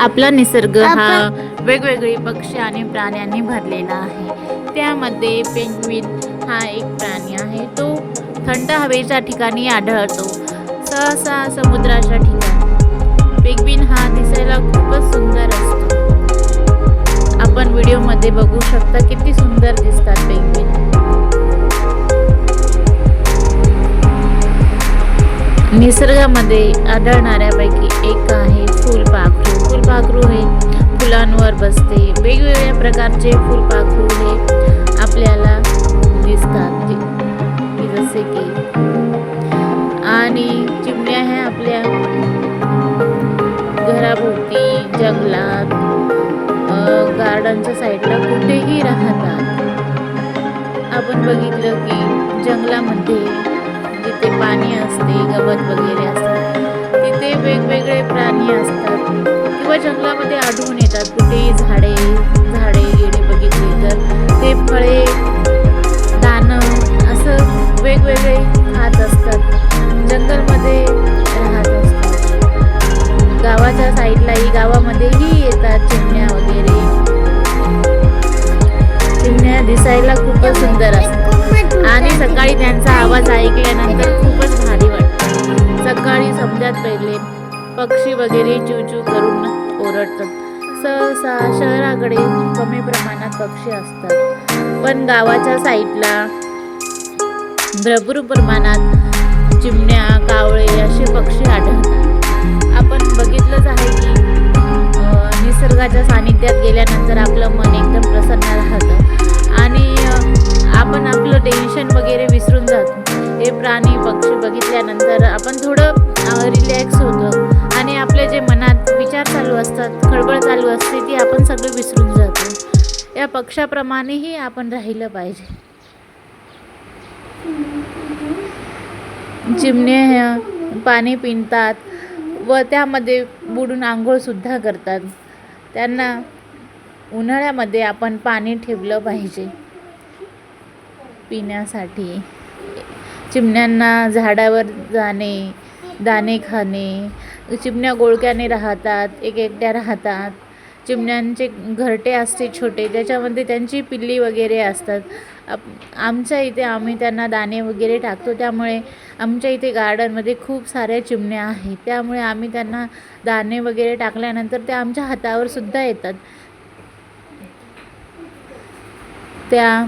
आपला निसर्ग हा वेगवेगळे पक्षी आणि प्राण्यांनी भरलेला आहे। त्यामध्ये पेंग्विन हा एक प्राणी आहे। तो थंड हवेच्या ठिकाणी आढळतो, सहसा समुद्राच्या ठिकाणी। पेंग्विन हा दिसायला खूपच सुंदर असतो। आपण व्हिडिओमध्ये बघू शकता किती सुंदर दिसतात पेंग्विन। निसर्गामध्ये आढळणाऱ्यापैकी एक आहे फुलपाखरू। फुलपाखरू हे फुलांवर बसते। वेगवेगळ्या प्रकारचे फुलपाखरू हे आपल्याला दिसतात, जसे की आणि चिमण्या ह्या आपल्या घराभोवती, जंगलात, गार्डनच्या साईडला कुठेही राहतात। आपण बघितलं की जंगलामध्ये जिथे पाणी असते, गवत वगैरे असते, तिथे वेगवेगळे प्राणी असतात किंवा जंगलामध्ये आढळून येतात। कुठेही झाडे गेडे बघितले तर ते फळे, दाणं असं वेगवेगळे खात असतात, जंगलमध्ये राहत असतात। गावाच्या साईडलाही, गावामध्येही येतात चिमण्या वगैरे। चिमण्या दिसायला खूपच सुंदर असतात आणि सकाळी त्यांचा आवाज ऐकल्यानंतर खूपच भारी वाटतं। सकाळी समजात पहिले पक्षी वगैरे चिवचिव करून ओरडतात। सहसा शहराकडे कमी प्रमाणात पक्षी असतात, पण गावाच्या साईडला भरपूर प्रमाणात चिमण्या, कावळे असे पक्षी आढळतात। आपण बघितलंच आहे की निसर्गाच्या सानिध्यात गेल्यानंतर आपलं मन एकदम प्रसन्न राहतं आणि आपण आपलं टेन्शन वगैरे विसरून जातो। हे प्राणी पक्षी बघितल्यानंतर आपण थोडं रिलॅक्स होतो आणि आपले जे मनात विचार चालू असतात, खळबळ चालू असते, ती आपण सगळं विसरून जातो। या पक्षाप्रमाणेही आपण राहिलं पाहिजे। चिमण्या ह्या पाणी पितात व त्यामध्ये बुडून आंघोळ सुद्धा करतात। त्यांना उन्हाळ्यामध्ये आपण पाणी ठेवलं पाहिजे पिण्यासाठी। चिमण्यांना झाडावर जाणे, दाणे खाणे, चिमण्या गोळक्याने राहतात, एकट्या राहतात। चिमण्यांचे घरटे असते छोटे, त्याच्यामध्ये त्यांची पिल्ली वगैरे असतात। आमच्या इथे आम्ही त्यांना दाणे वगैरे टाकतो, त्यामुळे आमच्या इथे गार्डनमध्ये खूप साऱ्या चिमण्या आहेत। त्यामुळे आम्ही त्यांना दाणे वगैरे टाकल्यानंतर त्या आमच्या हातावर सुद्धा येतात। त्या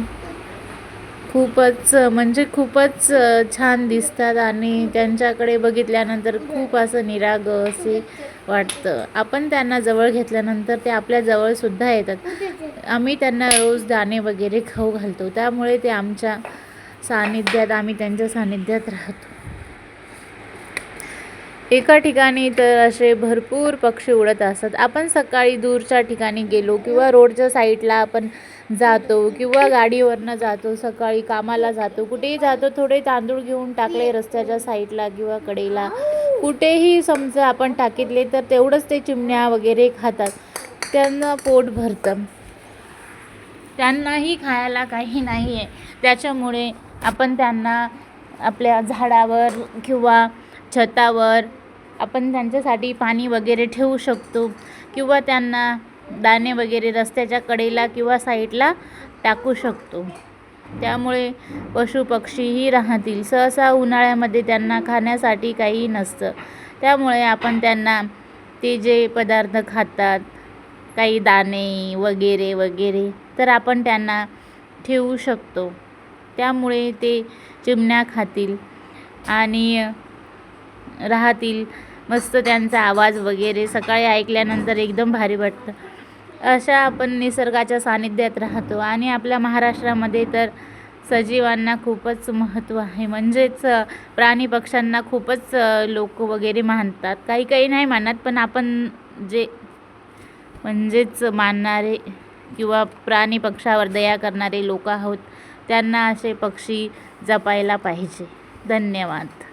खूपच छान दिसतात आणि त्यांच्याकडे बघितल्यानंतर खूप असं निरागं असे वाटतं। आपण त्यांना जवळ घेतल्यानंतर ते आपल्या जवळ सुद्धा येतात। आम्ही त्यांना रोज दाणे वगैरे खाऊ घालतो, त्यामुळे ते आमच्या सानिध्यात, आम्ही त्यांच्या सानिध्यात राहतो। एका ठिकाणी तर असे भरपूर पक्षी उडत असतात। आपण सकाळी दूरच्या ठिकाणी गेलो किंवा रोडच्या साईडला आपण जातो किंवा गाडीवरनं जातो, सकाळी कामाला जातो, कुठेही जातो, थोडे तांदूळ घेऊन टाकले रस्त्याच्या साईडला किंवा कडेला, कुठेही समजा आपण टाकितले तर तेवढंच ते चिमण्या वगैरे खातात। त्यांना पोट भरतं, त्यांनाही खायला काही नाही आहे। त्याच्यामुळे आपण त्यांना आपल्या झाडावर किंवा छतावर आपण त्यांच्यासाठी पाणी वगैरे ठेवू शकतो किंवा त्यांना दाणे वगैरे रस्त्याच्या कडेला किंवा साईडला टाकू शकतो। त्यामुळे पशु पक्षीही राहतील। सहसा उन्हाळ्यामध्ये त्यांना खाण्यासाठी काही नसतं, त्यामुळे आपण त्यांना ते जे पदार्थ खातात, काही दाणे वगैरे वगैरे, तर आपण त्यांना ठेवू शकतो। त्यामुळे ते चिमण्या खातील आणि राहतील मस्त। त्यांचा आवाज वगैरे सकाळी ऐकल्यानंतर एकदम भारी वाटतं। अशा आपण निसर्गाच्या सानिध्यात राहतो आणि आपल्या महाराष्ट्रामध्ये तर सजीवांना खूपच महत्त्व आहे, म्हणजेच प्राणी पक्ष्यांना खूपच लोक वगैरे मानतात। काही नाही मानत, पण आपण जे म्हणजेच मानणारे किंवा प्राणी पक्षावर दया करणारे लोक आहोत, त्यांना असे पक्षी जपायला पाहिजे। धन्यवाद।